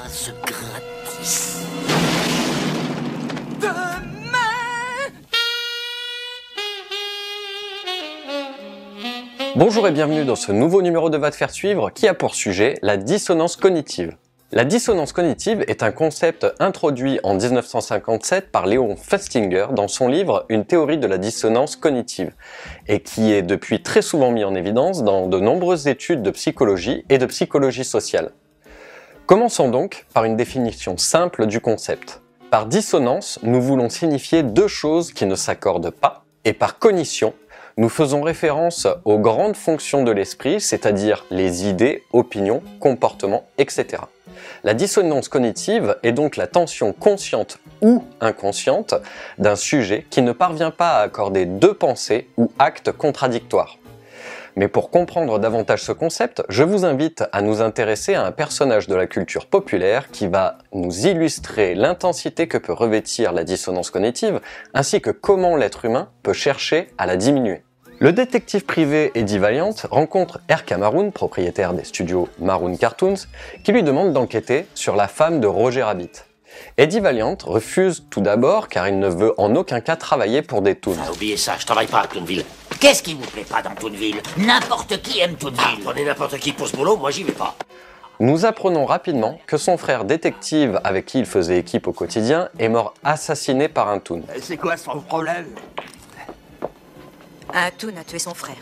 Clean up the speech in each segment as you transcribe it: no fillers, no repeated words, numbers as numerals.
base gratis. Bonjour et bienvenue dans ce nouveau numéro de Va te faire suivre qui a pour sujet la dissonance cognitive. La dissonance cognitive est un concept introduit en 1957 par Léon Festinger dans son livre Une théorie de la dissonance cognitive et qui est depuis très souvent mis en évidence dans de nombreuses études de psychologie et de psychologie sociale. Commençons donc par une définition simple du concept. Par dissonance, nous voulons signifier deux choses qui ne s'accordent pas et par cognition, nous faisons référence aux grandes fonctions de l'esprit, c'est-à-dire les idées, opinions, comportements, etc. La dissonance cognitive est donc la tension consciente ou inconsciente d'un sujet qui ne parvient pas à accorder deux pensées ou actes contradictoires. Mais pour comprendre davantage ce concept, je vous invite à nous intéresser à un personnage de la culture populaire qui va nous illustrer l'intensité que peut revêtir la dissonance cognitive, ainsi que comment l'être humain peut chercher à la diminuer. Le détective privé Eddie Valiant rencontre R.K. Maroon, propriétaire des studios Maroon Cartoons, qui lui demande d'enquêter sur la femme de Roger Rabbit. Eddie Valiant refuse tout d'abord car il ne veut en aucun cas travailler pour des toons. Oubliez ça, je travaille pas à Toonville. Qu'est-ce qui vous plaît pas dans Toonville? N'importe qui aime Toonville. Prenez n'importe qui pour ce boulot, moi j'y vais pas. Nous apprenons rapidement que son frère détective avec qui il faisait équipe au quotidien est mort assassiné par un toon. C'est quoi son problème? Un toon a tué son frère.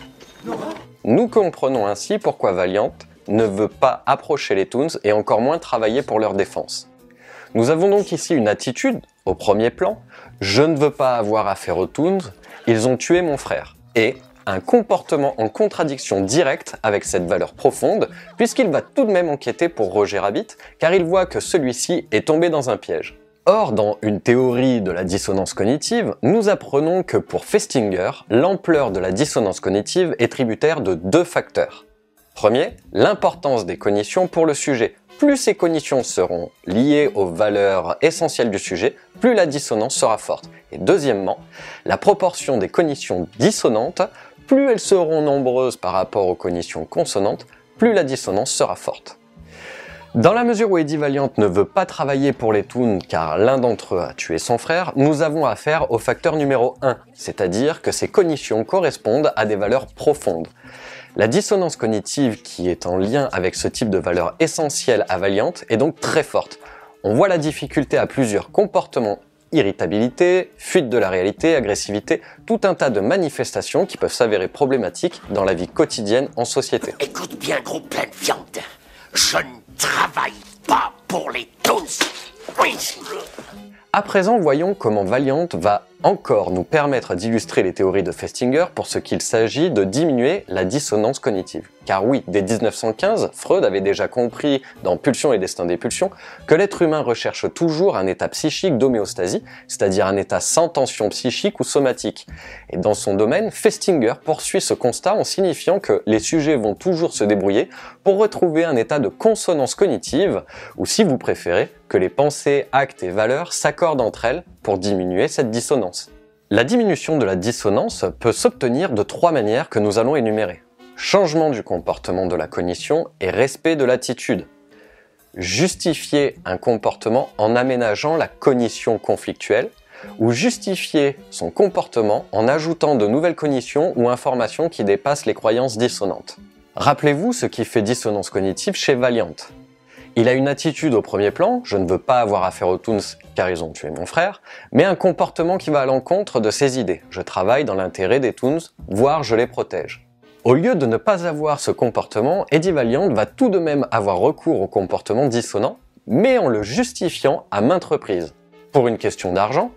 Nous comprenons ainsi pourquoi Valiant ne veut pas approcher les toons et encore moins travailler pour leur défense. Nous avons donc ici une attitude, au premier plan, je ne veux pas avoir affaire aux toons, ils ont tué mon frère, et un comportement en contradiction directe avec cette valeur profonde, puisqu'il va tout de même enquêter pour Roger Rabbit, car il voit que celui-ci est tombé dans un piège. Or, dans une théorie de la dissonance cognitive, nous apprenons que pour Festinger, l'ampleur de la dissonance cognitive est tributaire de deux facteurs. Premier, l'importance des cognitions pour le sujet. Plus ces cognitions seront liées aux valeurs essentielles du sujet, plus la dissonance sera forte. Et deuxièmement, la proportion des cognitions dissonantes, plus elles seront nombreuses par rapport aux cognitions consonantes, plus la dissonance sera forte. Dans la mesure où Eddie Valiant ne veut pas travailler pour les toons car l'un d'entre eux a tué son frère, nous avons affaire au facteur numéro 1, c'est-à-dire que ces cognitions correspondent à des valeurs profondes. La dissonance cognitive qui est en lien avec ce type de valeurs essentielles à Valiant est donc très forte. On voit la difficulté à plusieurs comportements, irritabilité, fuite de la réalité, agressivité, tout un tas de manifestations qui peuvent s'avérer problématiques dans la vie quotidienne en société. Écoute bien, gros plein de viande. Je ne travaille pas pour les toons. Oui. À présent, voyons comment Valiant va encore nous permettre d'illustrer les théories de Festinger pour ce qu'il s'agit de diminuer la dissonance cognitive. Car oui, dès 1915, Freud avait déjà compris dans Pulsion et Destin des pulsions que l'être humain recherche toujours un état psychique d'homéostasie, c'est-à-dire un état sans tension psychique ou somatique. Et dans son domaine, Festinger poursuit ce constat en signifiant que les sujets vont toujours se débrouiller pour retrouver un état de consonance cognitive, ou si vous préférez, que les pensées, actes et valeurs s'accordent entre elles pour diminuer cette dissonance. La diminution de la dissonance peut s'obtenir de trois manières que nous allons énumérer. Changement du comportement de la cognition et respect de l'attitude. Justifier un comportement en aménageant la cognition conflictuelle ou justifier son comportement en ajoutant de nouvelles cognitions ou informations qui dépassent les croyances dissonantes. Rappelez-vous ce qui fait dissonance cognitive chez Valiant. Il a une attitude au premier plan, je ne veux pas avoir affaire aux toons car ils ont tué mon frère, mais un comportement qui va à l'encontre de ses idées. Je travaille dans l'intérêt des toons, voire je les protège. Au lieu de ne pas avoir ce comportement, Eddie Valiant va tout de même avoir recours au comportement dissonant, mais en le justifiant à maintes reprises. Pour une question d'argent,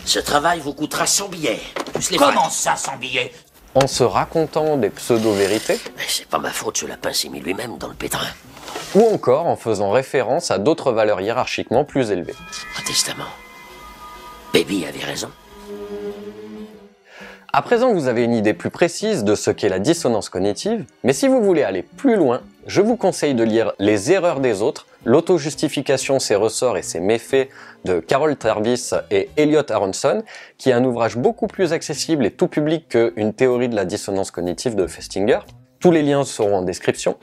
Ce travail vous coûtera 100 billets. Plus les frais. Comment ça, 100 billets? en se racontant des pseudo-vérités, Mais c'est pas ma faute, ce lapin s'est mis lui-même dans le pétrin. ou encore en faisant référence à d'autres valeurs hiérarchiquement plus élevées. Un testament. Baby avait raison. À présent, vous avez une idée plus précise de ce qu'est la dissonance cognitive, mais si vous voulez aller plus loin, je vous conseille de lire Les erreurs des autres, l'auto-justification, ses ressorts et ses méfaits de Carol Tarvis et Elliot Aronson, qui est un ouvrage beaucoup plus accessible et tout public qu'une théorie de la dissonance cognitive de Festinger. Tous les liens seront en description.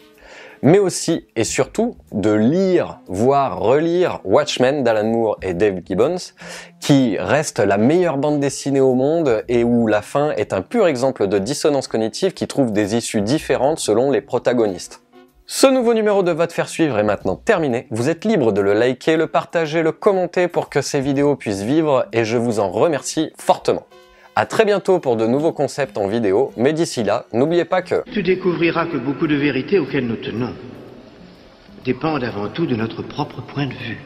mais aussi et surtout de lire, voire relire Watchmen d'Alan Moore et Dave Gibbons, qui reste la meilleure bande dessinée au monde et où la fin est un pur exemple de dissonance cognitive qui trouve des issues différentes selon les protagonistes. Ce nouveau numéro de Va te faire suivre est maintenant terminé. Vous êtes libre de le liker, le partager, le commenter pour que ces vidéos puissent vivre et je vous en remercie fortement. À très bientôt pour de nouveaux concepts en vidéo, mais d'ici là, n'oubliez pas que... Tu découvriras que beaucoup de vérités auxquelles nous tenons dépendent avant tout de notre propre point de vue.